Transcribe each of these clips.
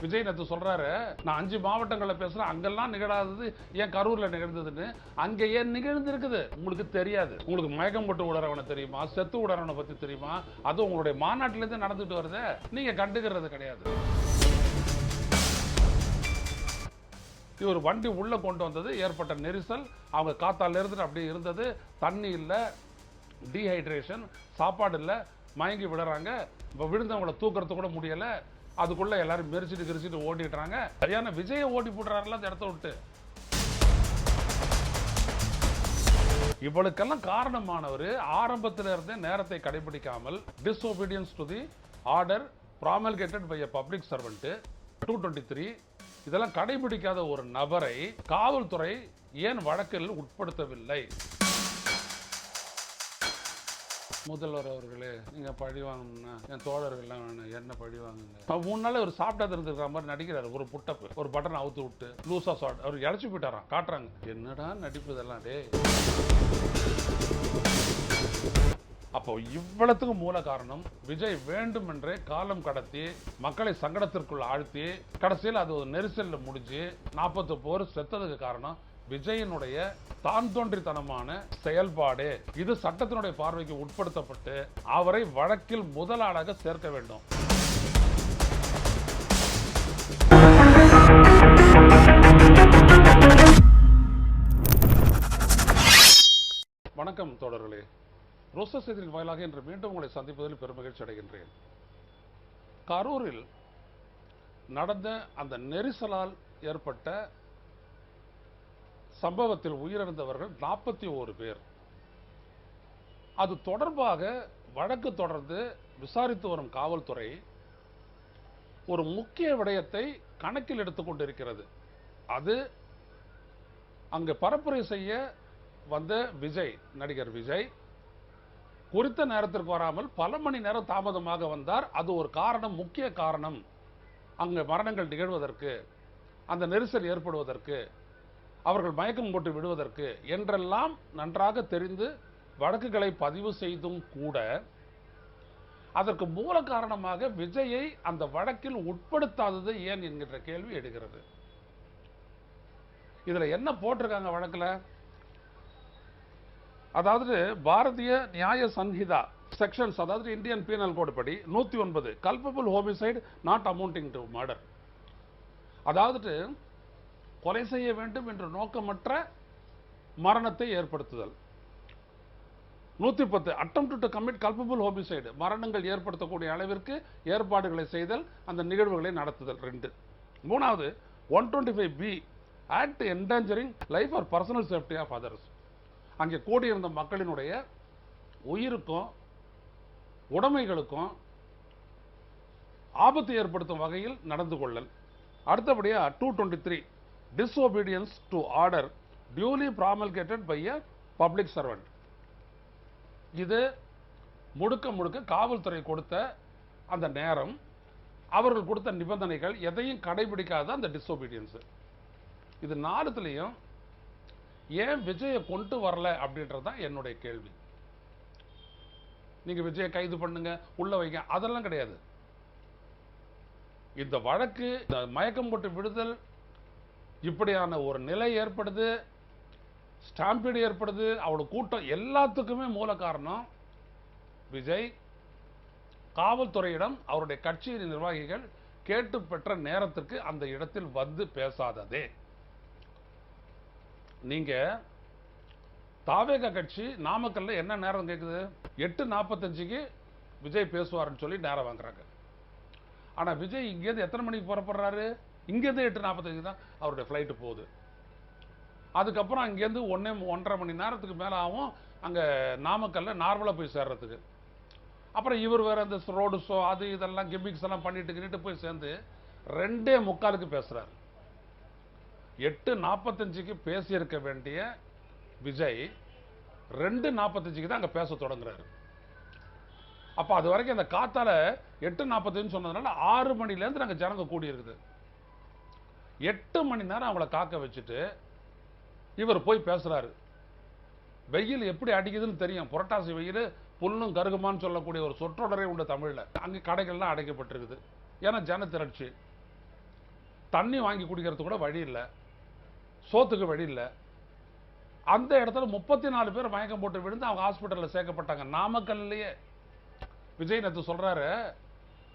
விஜய் நேற்று சொல்றாரு, நான் 5 மாவட்டங்களில் பேசுறேன், அங்கெல்லாம் நிகழாதது ஏன் கரூர்ல நிகழ்ந்ததுன்னு. அங்க ஏன் நிகழ்ந்து இருக்குது உங்களுக்கு தெரியாது. உங்களுக்கு மயக்கம் போட்டு உடறவனை தெரியுமா, செத்து உடறவனை பத்தி தெரியுமா? அது உங்களுடைய மாநாட்டிலிருந்து நடந்துட்டு வருது, நீங்க கண்டுக்கிறது கிடையாது. ஒரு வண்டி உள்ள கொண்டு வந்தது, ஏற்பட்ட நெரிசல், அவங்க காத்தால இருந்து அப்படியே இருந்தது, தண்ணி இல்லை, டீஹைட்ரேஷன், சாப்பாடு இல்லை, மயங்கி விடுறாங்க. இப்போ விழுந்தவங்களை தூக்குறது கூட முடியல. அதுக்குள்ள எல்லாரும் மெரிச்சிட்டு கிரிச்சிட்டு ஓடிடுறாங்க. சரியான விஜயை ஓடி போடுறாருல அந்த இடத்த விட்டு. இவளுக்கெல்லாம் காரணமானவர் ஆரம்பத்தில் இருந்தே நேரத்தை கடைபிடிக்காமல், disobedience to the order promulgated by a public servant 223, இதெல்லாம் கடைபிடிக்காத ஒரு நபரை காவல்துறை ஏன் வழக்கில் உட்படுத்தவில்லை? முதல்வர் அவர்களே, நீங்க பழி வாங்கணும்னா என் தோழர்கள்லாம் வேணும், என்ன பழி வாங்குங்க. 3 நாள் ஒரு சாப்பிட்டா இருந்திருக்கிற மாதிரி நடிக்கிறாரு. ஒரு புட்டப்பு, ஒரு பட்டனை அவுத்து விட்டு லூசா ஷாட், அவர் இழைச்சி போயிட்டாராம். காட்டுறாங்க, என்னடா நடிப்பு இதெல்லாம் டே. அப்போ இவ்வளத்துக்கு மூல காரணம் விஜய் வேண்டுமென்றே காலம் கடத்தி மக்களை சங்கடத்திற்குள் ஆழ்த்தி கடைசியில் அது ஒரு நெரிசலில் முடிஞ்சு 40 பேர் செத்ததுக்கு காரணம் விஜயனுடைய தான் தோன்றித்தனமான செயல்பாடு. இது சட்டத்தினுடைய பார்வைக்கு உட்படுத்தப்பட்டு அவரை வழக்கில் முதலாளாக சேர்க்க வேண்டும். வணக்கம் தோழர்களே, ரோசஸ் செய்தியின் வாயிலாக இன்று மீண்டும் உங்களை சந்திப்பதில் பெருமகிழ்ச்சி அடைகின்றேன். கரூரில் நடந்த அந்த நெரிசலால் ஏற்பட்ட சம்பவத்தில் உயிரிழந்தவர்கள் 41 பேர். அது தொடர்பாக வழக்கு தொடர்ந்து விசாரித்து வரும் காவல்துறை ஒரு முக்கிய விடயத்தை கணக்கில் எடுத்துக் கொண்டிருக்கிறது. அது அங்கு பரப்புரை செய்ய வந்த விஜய், நடிகர் விஜய் குறித்த நேரத்திற்கு வராமல் பல மணி நேரம் தாமதமாக வந்தார். அது ஒரு காரணம், முக்கிய காரணம் அங்கு மரணங்கள் நிகழ்வதற்கு, அந்த நெரிசல் ஏற்படுவதற்கு, அவர்கள் மயக்கம் போட்டு விடுவதற்கு என்றெல்லாம் நன்றாக தெரிந்து வழக்குகளை பதிவு செய்தும் கூட அதற்கு மூல காரணமாக விஜயை அந்த வழக்கில் உட்படுத்தாதது ஏன் என்கின்ற கேள்வி எடுக்கிறது. இதுல என்ன போட்டிருக்காங்க வழக்குல? அதாவது பாரதிய நியாய சன்ஹிதா செக்ஷன்ஸ், அதாவது இந்தியன் பீனல் கோட் படி 109 culpable homicide not amounting to murder, அதாவது கொலை செய்ய வேண்டும் என்ற நோக்கமற்ற மரணத்தை ஏற்படுத்துதல். 110 attempt to commit culpable homicide, மரணங்கள் ஏற்படுத்தக்கூடிய அளவிற்கு ஏற்பாடுகளை செய்தல், அந்த நிகழ்வுகளை நடத்துதல். 2. மூணாவது 125B act endangering life or personal safety of others, அங்கே கூடியிருந்த மக்களினுடைய உயிருக்கும் உடைமைகளுக்கும் ஆபத்து ஏற்படுத்தும் வகையில் நடந்து கொள்ளல். அடுத்தபடியா 223 disobedience to order duly promulgated by a public servant. இது முழுக்க காவல்துறை கொடுத்த அந்த நேரம், அவர்கள் கொடுத்த நிபந்தனைகள் எதையும் கடைபிடிக்காத அந்த டிஸ்ஒபீடியன்ஸ். இது 4த்துலயும் ஏன் விஜயை கொண்டு வரல அப்படின்றதுதான் என்னுடைய கேள்வி. நீங்க விஜயை கைது பண்ணுங்க, உள்ள வைங்க, அதெல்லாம் கிடையாது. இந்த வழக்கு மயக்கம் போட்டு விடுதல், இப்படியான ஒரு நிலை ஏற்படுது, ஸ்டாம்பீடு ஏற்படுது, அவளோட கூட்டம், எல்லாத்துக்குமே மூல காரணம் விஜய் காவல்துறையிடம் அவருடைய கட்சியின் நிர்வாகிகள் கேட்டு பெற்ற நேரத்திற்கு அந்த இடத்தில் வந்து பேசாததே. நீங்க தாவேகா கட்சி நாமக்கல்ல என்ன நேரம் கேட்குது? 8:45க்கு விஜய் பேசுவாருன்னு சொல்லி நேரம் வாங்குறாங்க. ஆனா விஜய் இங்கேருந்து எத்தனை மணிக்கு புறப்படுறாரு? இங்கேருந்து 8:45 தான் அவருடைய ஃப்ளைட்டு போகுது. அதுக்கப்புறம் அங்கேருந்து 1.5 மணி நேரத்துக்கு மேலே ஆகும் அங்கே நாமக்கல்ல நார்மலாக போய் சேர்றதுக்கு. அப்புறம் இவர் வேற இந்த ரோடு ஷோ அது இதெல்லாம் கிமிக்ஸ் எல்லாம் பண்ணிட்டு போய் சேர்ந்து 2:45க்கு பேசுறாரு. 8:45க்கு பேசியிருக்க வேண்டிய விஜய் 2:45க்கு தான் அங்கே பேச தொடங்குறாரு. அப்போ அது வரைக்கும் அந்த காத்தால 8:45 சொன்னதுனால 6 மணிலேருந்து நாங்கள் ஜனங்க கூடி இருக்குது. 8 மணி நேரம் அவங்கள காக்க வச்சுட்டு இவர் போய் பேசுறாரு. வெயில் எப்படி அடிக்குதுன்னு தெரியும். புரட்டாசி வெயில் புல்லும் கருகுமான்னு சொல்லக்கூடிய ஒரு சொற்றொடரே உண்டு தமிழ்ல. அங்கே கடைகள்லாம் அடைக்கப்பட்டிருக்குது. ஏன்னா ஜன திரட்சி. தண்ணி வாங்கி குடிக்கிறது கூட வழி இல்லை, சோத்துக்கு வழி இல்லை. அந்த இடத்துல 34 பேர் மயக்கம் போட்டு விழுந்து அவங்க ஹாஸ்பிட்டலில் சேர்க்கப்பட்டாங்க. நாமக்கல்லையே விஜய் நேத்து சொல்றாரு,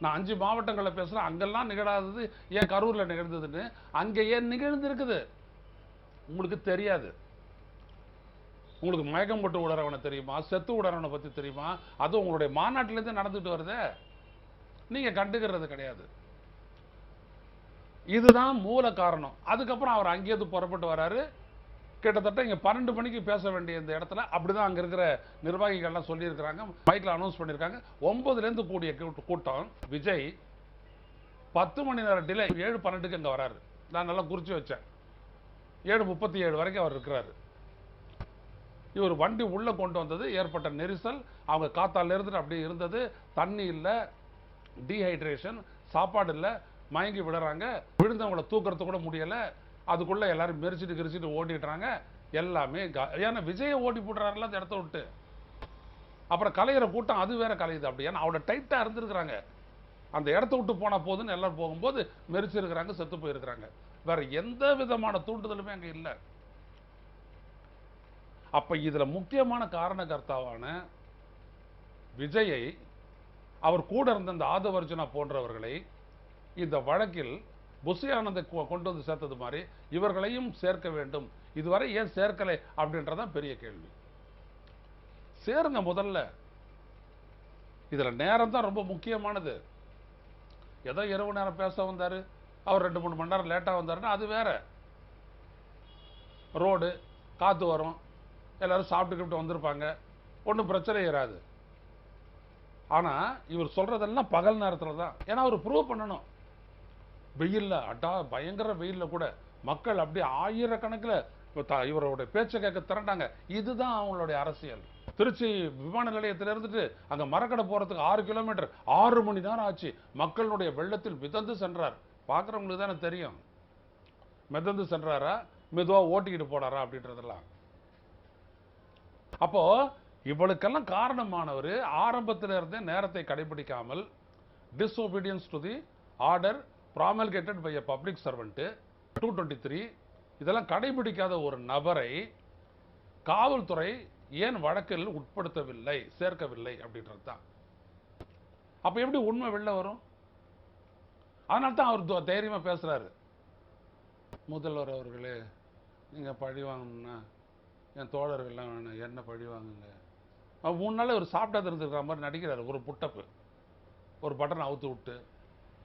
நான் 5 மாவட்டங்களில் பேசுறேன், அங்கெல்லாம் நிகழாதது ஏன் கரூர்ல நிகழ்ந்ததுன்னு. அங்கே ஏன் நிகழ்ந்திருக்குது உங்களுக்கு தெரியாது. உங்களுக்கு மயக்கம் போட்டு விடுறவனை தெரியுமா, செத்து விடுறவனை பத்தி தெரியுமா? அது உங்களுடைய மாநாட்டிலேருந்து நடந்துட்டு வருதே, நீங்க கண்டுக்கிறது கிடையாது. இதுதான் மூல காரணம். அதுக்கப்புறம் அவர் அங்கேயிருந்து புறப்பட்டு வராரு. கிட்டத்தட்ட இங்க 12 மணிக்கு பேச வேண்டிய இந்த இடத்துல அப்படிதான் அங்க இருக்கிற நிர்வாகிகள்லாம் சொல்லியிருக்கிறாங்க, மைக்ல அனௌன்ஸ் பண்ணியிருக்காங்க. 9லேருந்து கூடிய கூட்டம். விஜய் 10 மணி நேரம் டிலே, 7:12க்கு அங்க வராரு. நான் நல்லா குறிச்சு வச்சேன். 7:37 வரைக்கும் அவர் இருக்கிறாரு. இவர் வண்டி உள்ள கொண்டு வந்தது, ஏற்பட்ட நெரிசல், அவங்க காத்தால இருந்துட்டு அப்படியே இருந்தது, தண்ணி இல்லை, டீஹைட்ரேஷன், சாப்பாடு இல்லை, மயங்கி விடுறாங்க, விழுந்தவங்களை தூக்குறது கூட முடியல. அதுக்குள்ள எல்லாரும் மெரிச்சிட்டு கிரிச்சிட்டு ஓடிட்டுறாங்க எல்லாமே. ஏன்னா விஜயை ஓடி போடுறாருல அந்த இடத்த விட்டு. அப்புறம் கலையிற கூட்டம் அது வேற கலையுது. அப்படி ஏன்னா அவட டைட்டா இருந்திருக்கிறாங்க. அந்த இடத்த விட்டு போனா போதுன்னு எல்லாரும் போகும்போது மெரிச்சிருக்கிறாங்க, செத்து போயிருக்கிறாங்க. வேற எந்த விதமான தூண்டுதலுமே அங்க இல்லை. அப்ப இதுல முக்கியமான காரணகர்த்தாவான விஜயை, அவர் கூட இருந்த இந்த ஆதவர்ஜுனா போன்றவர்களை இந்த வழக்கில் புஷி ஆனந்தை கொண்டு வந்து சேர்த்தது மாதிரி இவர்களையும் சேர்க்க வேண்டும். இதுவரை ஏன் சேர்க்கலை அப்படின்றதான் பெரிய கேள்வி. சேருங்க முதல்ல. இதுல நேரம் தான் ரொம்ப முக்கியமானது. ஏதோ இரவு நேரம் பேச வந்தாரு, அவர் 2-3 மணி நேரம் லேட்டா வந்தாருன்னா அது வேற. ரோடு காத்து வரும், எல்லாரும் சாப்பிட்டுக்கிட்டு வந்திருப்பாங்க, ஒன்றும் பிரச்சனை இராது. ஆனா இவர் சொல்றதெல்லாம் பகல் நேரத்துல தான். ஏன்னா அவர் ப்ரூவ் பண்ணணும். வெயில்ல, பயங்கர வெயில்ல கூட மக்கள் அப்படியே ஆயிரக்கணக்கில் இவருடைய பேச்சை கேட்க திரண்டாங்க. இதுதான் அவங்களுடைய அரசியல். திருச்சி விமான நிலையத்தில் இருந்துட்டு அங்க மரக்கடை போறதுக்கு 6 கிலோமீட்டர் 6 மணி நேரம் ஆச்சு. மக்களுடைய வெள்ளத்தில் மிதந்து சென்றார். பாக்குறவங்களுக்கு தானே தெரியும் மிதந்து சென்றாரா, மெதுவா ஓட்டிக்கிட்டு போனாரா அப்படின்றதெல்லாம். அப்போ இவளுக்கெல்லாம் காரணமானவர் ஆரம்பத்தில் இருந்தே நேரத்தை கடைபிடிக்காமல், disobedience to the order promulgated by a public servant 223, இதெல்லாம் கடைபிடிக்காத ஒரு நபரை காவல்துறை ஏன் வழக்கில் உட்படுத்தவில்லை, சேர்க்கவில்லை அப்படின்றது தான். அப்ப எப்படி உண்மை வெளில வரும்? அதனால தான் அவர் தைரியமா பேசுறாரு. முதல்வர் அவர்களே, நீங்க பழி வாங்கணும்னா என் தோழர்கள்லாம் வேணும், என்ன பழி வாங்குங்க. 3 நாள் ஒரு சாப்பிட்டா இருந்திருக்கிற மாதிரி நடிக்கிறாரு. ஒரு புட்டப்பு, ஒரு பட்டனை அவுத்து விட்டு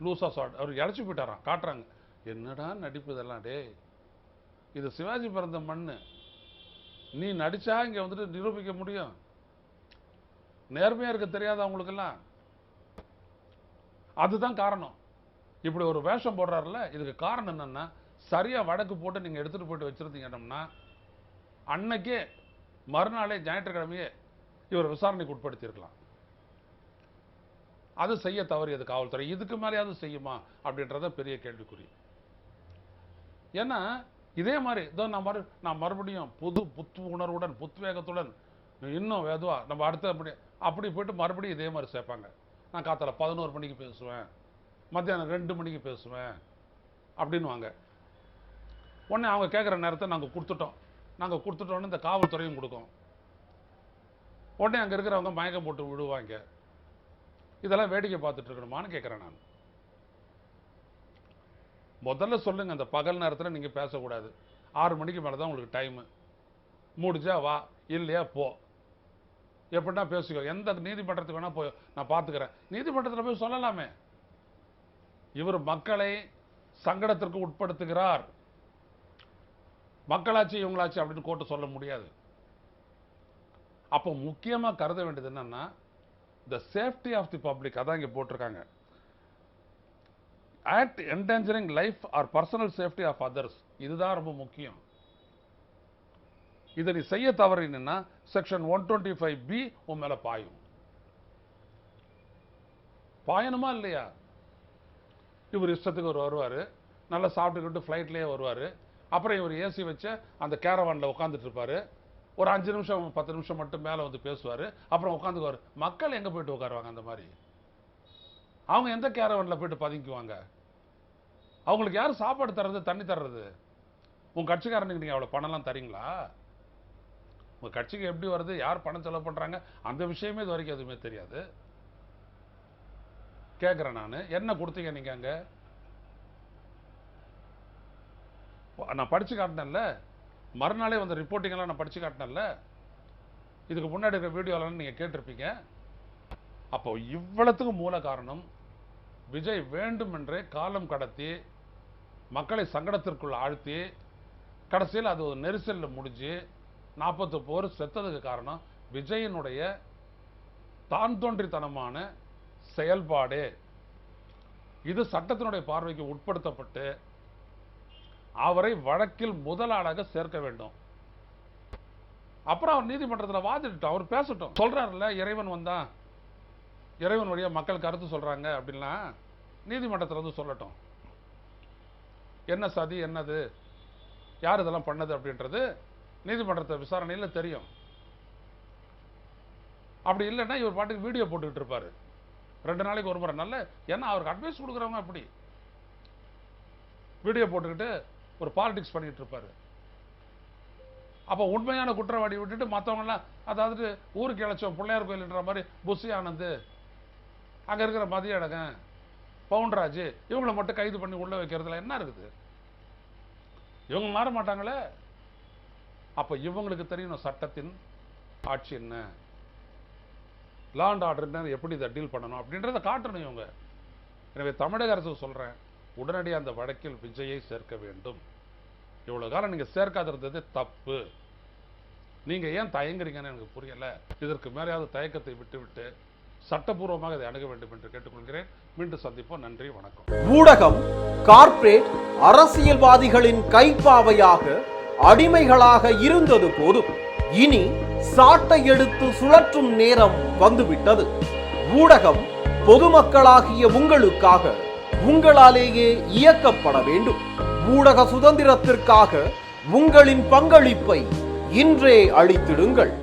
லூசா ஷாட், அவர் இழைச்சி போயிட்டாராம். காட்டுறாங்க, என்னடா நடிப்பு இதெல்லாம். டே, இது சிவாஜி பிறந்த மண்ணு, நீ நடிச்சா இங்க வந்துட்டு நிரூபிக்க முடியும். நேர்மையா இருக்க தெரியாத அவங்களுக்கெல்லாம். அதுதான் காரணம். இப்படி ஒரு வேஷம் போடுறாருல, இதுக்கு காரணம் என்னன்னா, சரியா வழக்கு போட்டு நீங்க எடுத்துட்டு போயிட்டு வச்சிருந்தீங்கன்னா அன்னைக்கே மறுநாளே ஞாயிற்றுக்கிழமையே இவர் விசாரணைக்கு உட்படுத்தியிருக்கலாம். அது செய்ய தவறியது காவல்துறை. இதுக்கு மேலேயாவது செய்யுமா அப்படின்றத பெரிய கேள்விக்குறி. ஏன்னா இதே மாதிரி நான் மறுபடியும் புத்து உணர்வுடன், புத்வேகத்துடன், இன்னும் வேதுவா நம்ம அடுத்த அப்படி போயிட்டு மறுபடியும் இதே மாதிரி சேர்ப்பாங்க. நான் காத்தால 11 மணிக்கு பேசுவேன், மத்தியானம் 2 மணிக்கு பேசுவேன் அப்படின்னு வாங்க. உடனே அவங்க கேட்குற நேரத்தை நாங்கள் கொடுத்துட்டோன்னு இந்த காவல்துறையும் கொடுக்கும். உடனே அங்கே இருக்கிறவங்க மயக்கம் போட்டு விடுவாங்க. இதெல்லாம் வேடிக்கை பார்த்துட்டு இருக்கணுமான்னு கேட்குறேன் நான். முதல்ல சொல்லுங்க, அந்த பகல் நேரத்தில் நீங்கள் பேசக்கூடாது. 6 மணிக்கு மேலே தான் உங்களுக்கு டைமு. முடிஞ்சா வா, இல்லையா போ. எப்படின்னா பேசிக்கோ. எந்த நீதிமன்றத்துக்கு வேணா போய் நான் பார்த்துக்கிறேன். நீதிமன்றத்தில் போய் சொல்லலாமே. இவர் மக்களை சங்கடத்திற்கு உட்படுத்துகிறார். மக்களாட்சி இவங்களாட்சி அப்படின்னு கோர்ட்டு சொல்ல முடியாது. அப்போ முக்கியமாக கருத வேண்டியது என்னன்னா, the safety of the public. அதான் இங்க போட்டிருக்காங்க. act endangering life or personal safety of others. இதுதான் ரொம்ப முக்கியம். இதை நீ செய்ய தவறினா செக்ஷன் 125B உன் மேல பாயும். பாயணுமா இல்லையா? இவர் இஷ்டத்துக்கு வருவாரு, நல்லா சாப்பிட்டுக்கிட்டு ஃப்ளைட்லேயே வருவாரு. அப்புறம் இவர் ஏசி வச்ச அந்த கேரவானில் உட்காந்துட்டு இருப்பாரு. ஒரு 5 நிமிஷம் 10 நிமிஷம் மட்டும் மேலே வந்து பேசுவார். அப்புறம் உட்காந்துக்குவார். மக்கள் எங்கே போயிட்டு உட்காருவாங்க? அந்த மாதிரி அவங்க எந்த கேரவனில் போயிட்டு பதுங்குவாங்க? அவங்களுக்கு யார் சாப்பாடு தர்றது, தண்ணி தர்றது? உங்க கட்சிக்காரனுக்கு நீங்க அவ்வளவு பணம்லாம் தரீங்களா? உங்க கட்சிக்கு எப்படி வருது, யார் பணம் செலவு பண்றாங்க, அந்த விஷயமே இது வரைக்கும் எதுவுமே தெரியாது. கேட்கிறேன் நான், என்ன கொடுத்தீங்க நீங்க அங்க? நான் படிச்சு காட்டினேன்ல, மறுநாளே வந்த ரிப்போர்ட்டிங் எல்லாம் நான் படிச்சு காட்டினேன்ல, இதுக்கு முன்னாடி இருக்கிற வீடியோலாம் நீங்க கேட்டிருப்பீங்க. அப்போ இவ்வளவுக்கும் மூல காரணம் விஜய் வேண்டும் என்றே காலம் கடத்தி மக்களை சங்கடத்திற்குள் ஆழ்த்தி கடைசியில் அது ஒரு நெரிசலில் முடிஞ்சு 40 பேர் செத்ததுக்கு காரணம் விஜயனுடைய தான் தோன்றித்தனமான செயல்பாடு. இது சட்டத்தினுடைய பார்வைக்கு உட்படுத்தப்பட்டு அவரை வழக்கில் முதலாளாக சேர்க்க வேண்டும். அப்புறம் அவர் நீதிமன்றத்தில் வாதிட்டோம், அவர் பேசட்டும். சொல்றாருல்ல, இறைவன் வந்தான், இறைவன் வழியா மக்கள் கருத்து சொல்றாங்க அப்படின்னா நீதிமன்றத்தில் வந்து சொல்லட்டும். என்ன சதி, என்னது, யார் இதெல்லாம் பண்ணது அப்படின்றது நீதிமன்றத்தை விசாரணையில் தெரியும். அப்படி இல்லைன்னா இவர் பாட்டுக்கு வீடியோ போட்டுக்கிட்டு இருப்பாரு 2 நாளைக்கு ஒரு முறை. நல்ல, ஏன்னா அவருக்கு அட்வைஸ் கொடுக்குறவங்க அப்படி வீடியோ போட்டுக்கிட்டு ஒரு பாலிடிக்ஸ் பண்ணிட்டு இருப்பாரு. அப்போ உண்மையான குற்றவாளி விட்டுட்டு மற்றவங்கலாம், அதாவது ஊருக்கு இழைச்சோம் பிள்ளையார் கோயில்ன்ற மாதிரி புஷி ஆனந்த், அங்கே இருக்கிற மதியழகன், பவுன்ராஜ், இவங்களை மட்டும் கைது பண்ணி உள்ள வைக்கிறதுல என்ன இருக்குது? இவங்க மாற மாட்டாங்களே. அப்போ இவங்களுக்கு தெரியணும் சட்டத்தின் ஆட்சி என்ன, லா அண்ட் ஆர்டர் எப்படி இதை டீல் பண்ணணும் அப்படின்றத காட்டணும் இவங்க. எனவே தமிழக அரசு சொல்றேன், உடனடியாக அந்த வழக்கில் விஜயை சேர்க்க வேண்டும். இவ்வளவு காலம் நீங்க சேர்க்காதிருந்தது தப்பு. நீங்க ஏன் தயங்குறீங்கன்னு எனக்கு புரியல. இதற்கு மேலேயாவது தயக்கத்தை விட்டுவிட்டு சட்டபூர்வமாக இதை அணுக வேண்டும் என்று கேட்டுக்கொள்கிறேன். மீண்டும் சந்திப்போம். நன்றி, வணக்கம். ஊடகம் கார்ப்பரேட் அரசியல்வாதிகளின் கைப்பாவையாக அடிமைகளாக இருந்தது போதும், இனி சாட்டை எடுத்து சுழற்றும் நேரம் வந்துவிட்டது. ஊடகம் பொதுமக்களாகிய உங்களுக்காக, உங்களாலேயே இயக்கப்பட வேண்டும். ஊடக சுதந்திரத்திற்காக உங்களின் பங்களிப்பை இன்றே அளித்திடுங்கள்.